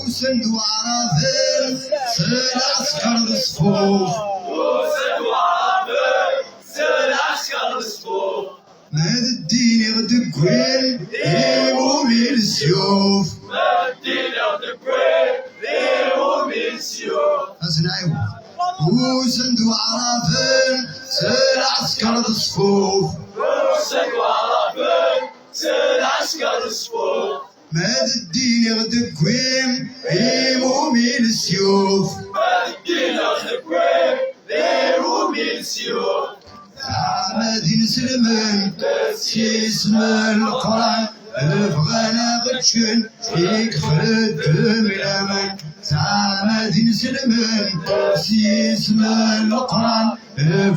وسندوا عرافل سالعسكر الصفوف وسندوا عرافل سالعسكر الصفوف ماد الدين غدك وين يمومي السيوف ماد الدين غدك وين يمومي السيوف اسنعيو وسندوا عرافل سالعسكر الصفوف وسندوا عرافل سالعسكر الصفوف ماد الدين غدك وين يمومي السيوف ماد الدين غدك وين يمومي السيوف مادين سلمان سيسم القرآن بغانا غتشن يكفر الدم الأمان مادين سلمان سيسم القرآن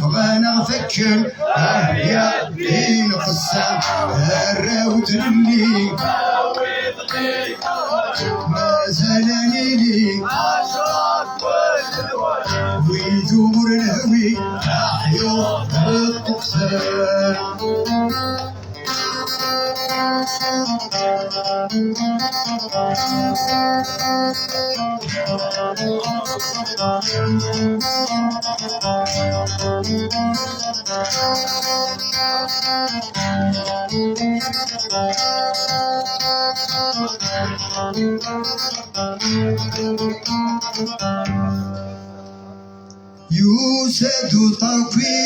بغانا غفكن يا دين قصة الراوت للي ما زالني لي ويدور الهوي أحيو الطقسان يوسد طرفي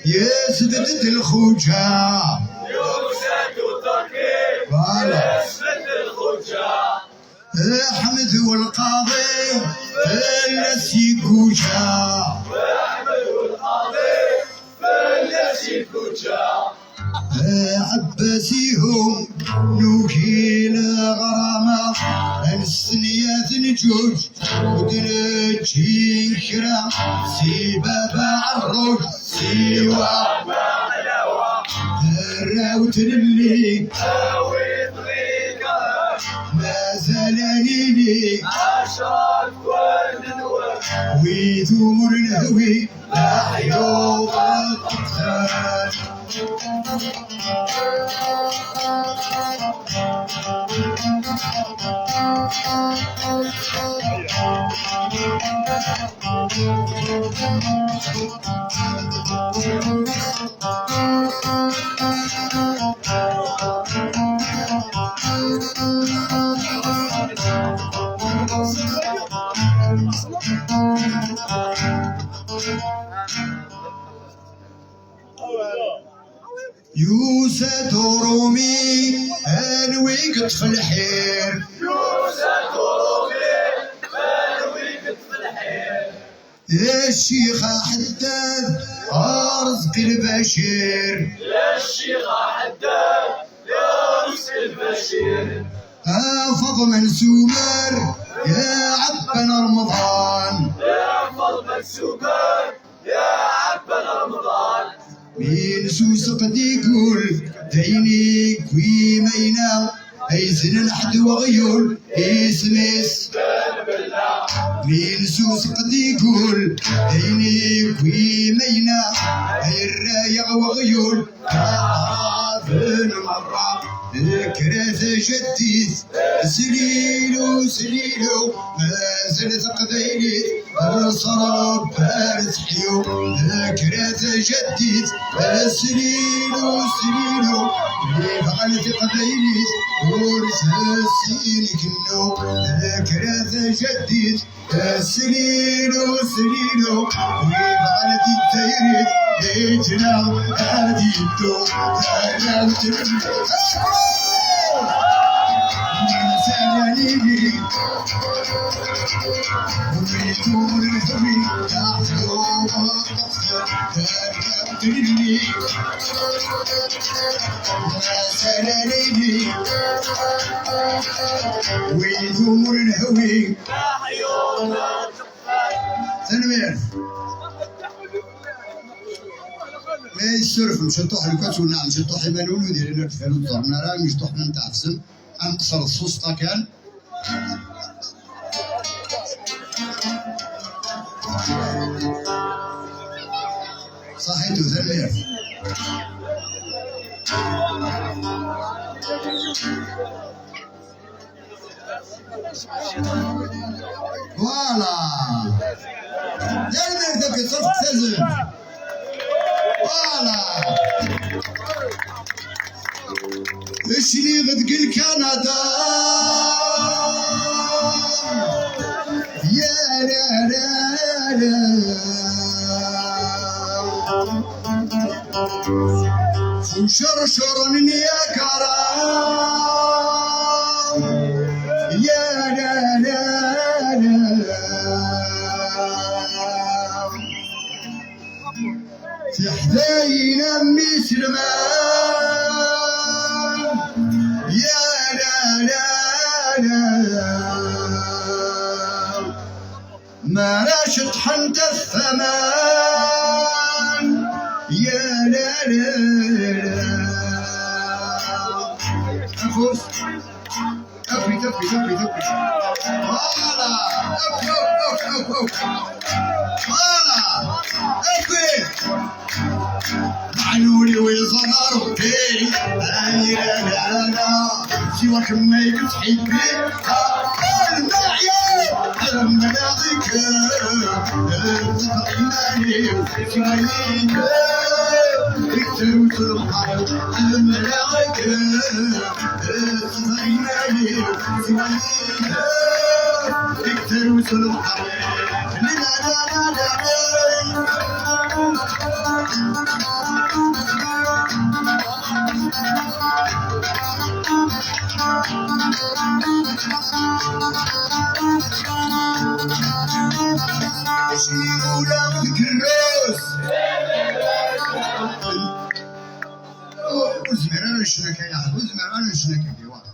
يسدد الخوجة يوسد طرفي يسدد الخوجة أحمد والقاضي فلسي كوجة أحمد والقاضي فلسي كوجة عباسيهم نوكيل غرامة السنيات نجوج ودرجي كرام سبابة عالروج سوا الراوت للي ما زالني لي أشرف والنور ويدور الهوي أحيو الطقسان يوسد رومي انوي قطف الحير يوسد رومي انوي قطف الحير يا الشيخ حداد رزق البشير يا الشيخ حداد يا رزق البشير فضل سومر يا عبنا رمضان يا فضل سومر يا عبنا رمضان مين سوس قد يقول ديني كوي مينا ايزن الحد وغيول اسمس مين سوس قد يقول ديني كوي مينا اي الرايق وغيول تعرفن مرة ذكرت جديد سليلو سليلو ما زلت قبيلي الصراب بارد حيو ذكرت جديد سليلو سليلو اللي فعلت قبيلي ورث السين كنو ذكرت جديد سليلو سليلو اللي فعلت التيريد ليتنا هديتو تعلمت زلالي ويدور الهوي تحلو تربتني زلالي ويدور الهوي تنوير ما يسرف مشطوح الكاتونا مشطوح يمانون ودير لنا تفعلوا الدورنا راه مشطوحنا نتاع السم انقصر السوسطه كان صحيتو زمير فوالا زمير ذاك صرف تزن فوالا اشري غدقل كندا يا لا لا لا وشرشر يا كرام يا لا لا لا في حذاينا امي سلمان يا لا لا لا ما راشد حنت الثمان يا لا لا لا أفوز أبي تبي تبي تبي فوالا أبي أبي أبي فوالا أبي معنولي ويصغروا فيه لا لا لا سواك ما يتحبي المعيا المناطق الإيماني وسمعيك اكتبت البحر المناطق الإيماني وسمعيك اكتبت البحر لا لا لا لا شيلوا لك الروس وزمر انا الشنكه يا اخي وزمر انا الشنكه في واحد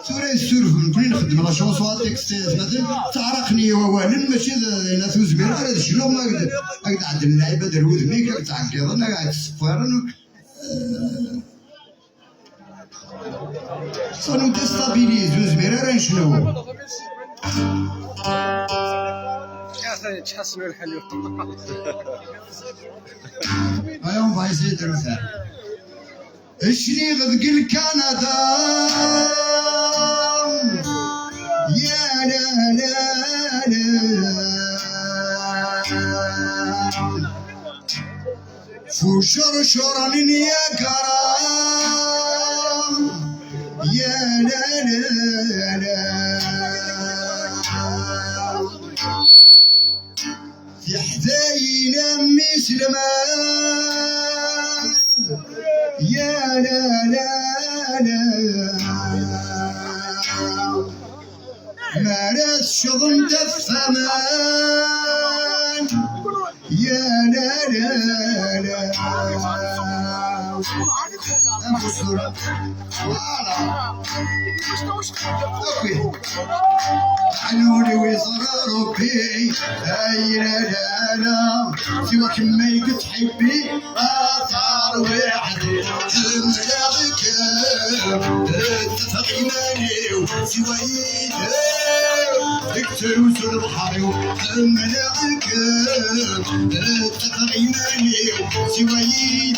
سوري السرف نكون نخدم لا شونسو تكستيز مثلا تعرقني ووالن ماشي ناس وزمير هذا شنو ما قد عند اللعيبه داروا ذميك تعقيض انا قاعد تصفر صانو تستابيليز وزمير راه شنو تحسنوا الحلو هيا on va essayer de le faire اشري غدقل كندا يا لا لا لا فشرشر يا كرام يا لا لا لا في حذاينا امي سلمان يا لا لا لا ما راس شغل الثمان يا لا لا لا فوالا اوكي عنوني ويصغر ربي اي لا لا لا سواك ما يقد حبي اثار وحدي حملك تتغيماني وسوايد اكتر وسر البحر وحملك تتغيماني وسوايد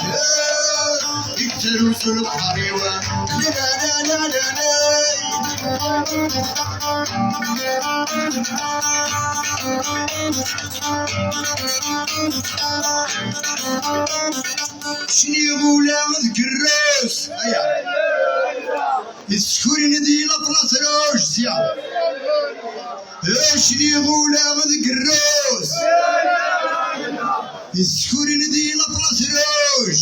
اكتر وسر البحر لا لا لا لا لا شني غولا ذك الروس هيا السكوري ندي لطلة روش زيا شني غولا ذك الروس السكوري ندي لطلة روش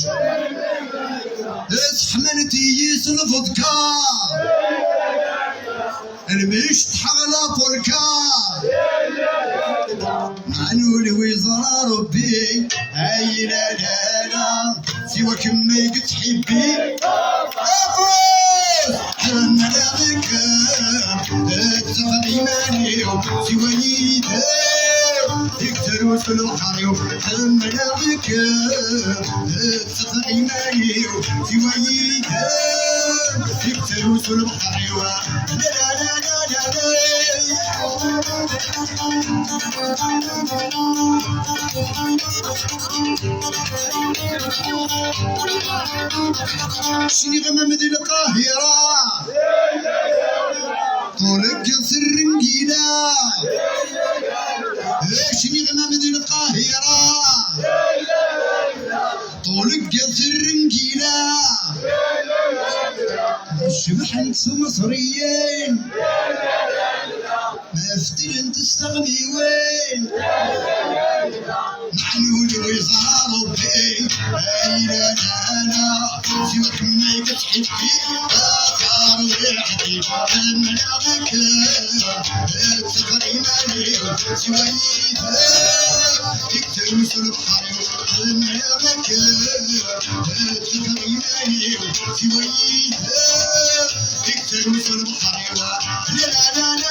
اسحمنتي يسلف ذكار المشت حغلا فركا معنول ويزرى ربي هاي لا لا لا سواك ما يقد حبي افوز حرمنا لك تغيماني سوايد يكتر وسل البحر حرمنا لك تغيماني سوايد يكتر وسل البحر لا لا لا شني غمام ذي القاهرة طولك يصير رنجيلة شني غمام ذي القاهرة طولك يصير رنجيلة الشبح انتو مصريين ما افترن تستغني وين معنولي ويصار ربي اي لا لا لا سواك ما يقد حبي اثار وحدي المنابك تغيماني سوايد يكتر وسل البحر المنابك تغيماني سوايد يكتر وسل البحر لا لا لا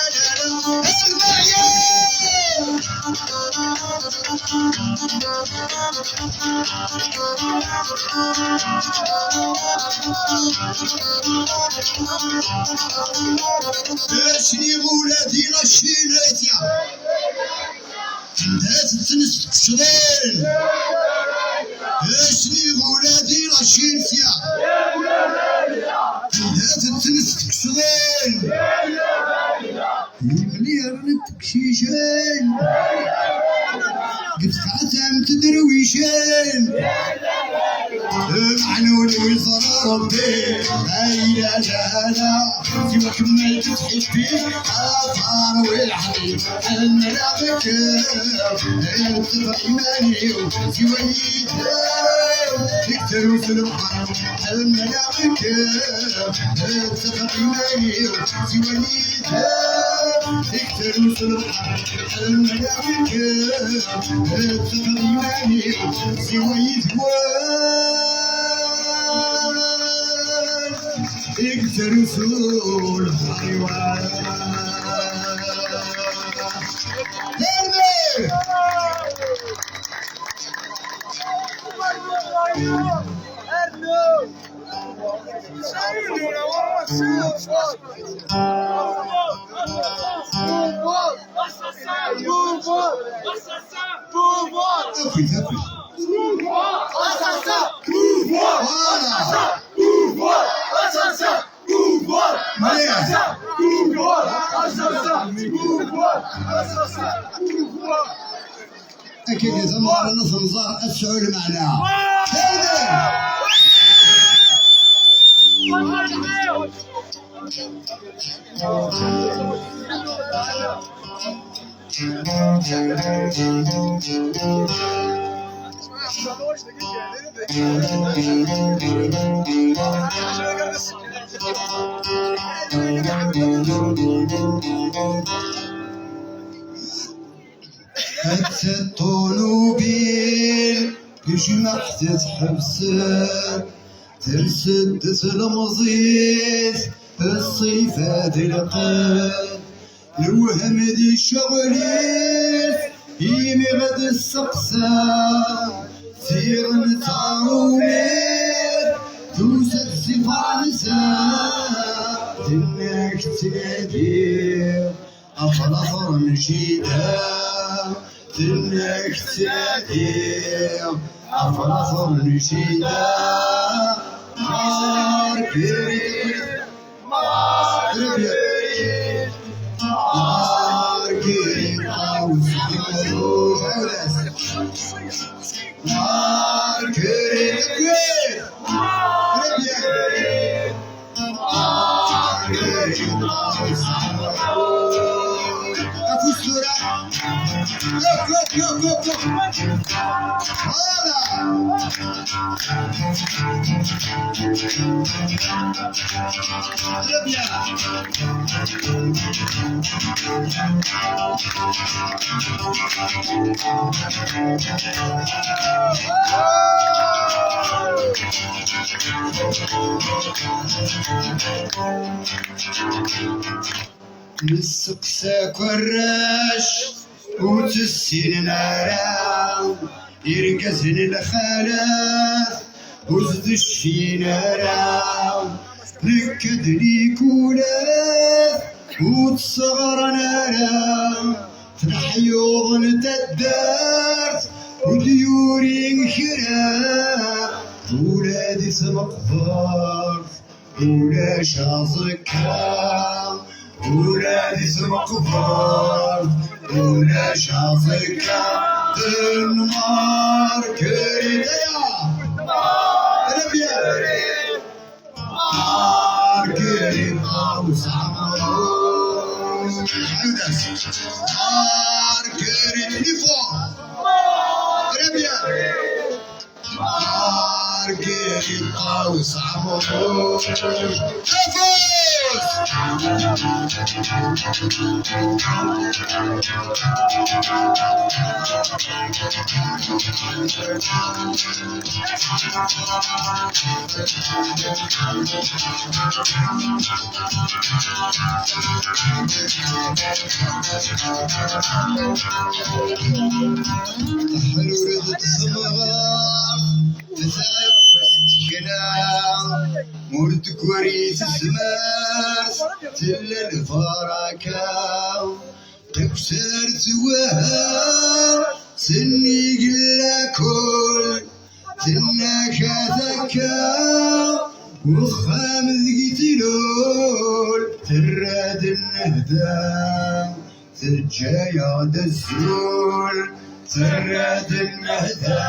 لا شني ولادي غشيناتيا انت تنس كشرين شني ولادي غشيناتيا انت تنس كشرين مليار التكشيشين قد تعتم تدرويشين معنوني ويصرى ربي اي لا لا لا سواك ما تحبي اثار والحبيب المنافق تغيماني وسوايد يكتر وسل البحر المنافق تغيماني وسوايد يكتر وسل البحر المنافق تغيماني وسوايد يكتر وسل الحيوان أكيد إذا ما أردنا نظر السؤال معناه الطلوبين يجمع تتحبس تنسدس المزيز الصيفات القاد الوهم دي الشغليس يمي غد السقسا سير نتعاونير توسد سفانسا تنك تنادير أفرفر نشيدا تنك تنادير أفرفر نشيدا ماركريت ماركريت ماركريت نسقسا كراش وتسين نارا يرقزن الخلاف وزد الشينارا ركد لي كولاف وتصغر نارا تنحيوض نتدارت وديوري خرا ولادي سمقفار ولا شازكا ولادي سمقفار ولا شازكا النار كريديا ربيا نار كريدا وسامروس نار كريد نفو ربيا نار كريدا وسامروس مرد كوريس الزمار تل الفراكا تكسر زوها سني قلا كل تنكا ذكا وخام ذقيتلول تراد النهدا ترجايا دزول تراد النهدا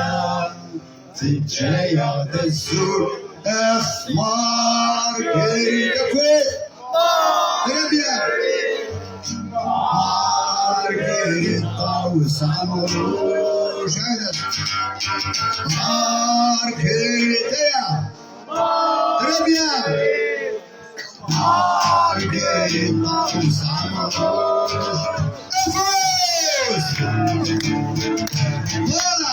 ترجايا دزول أخمار كريدا كويت ربيا مار كريدا وسامروش مار كريدا ربيا مار كريدا وسامروش أفوز ولا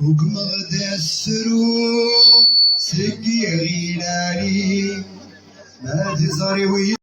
وقمغد السرو سقي غيلاني ما تزاري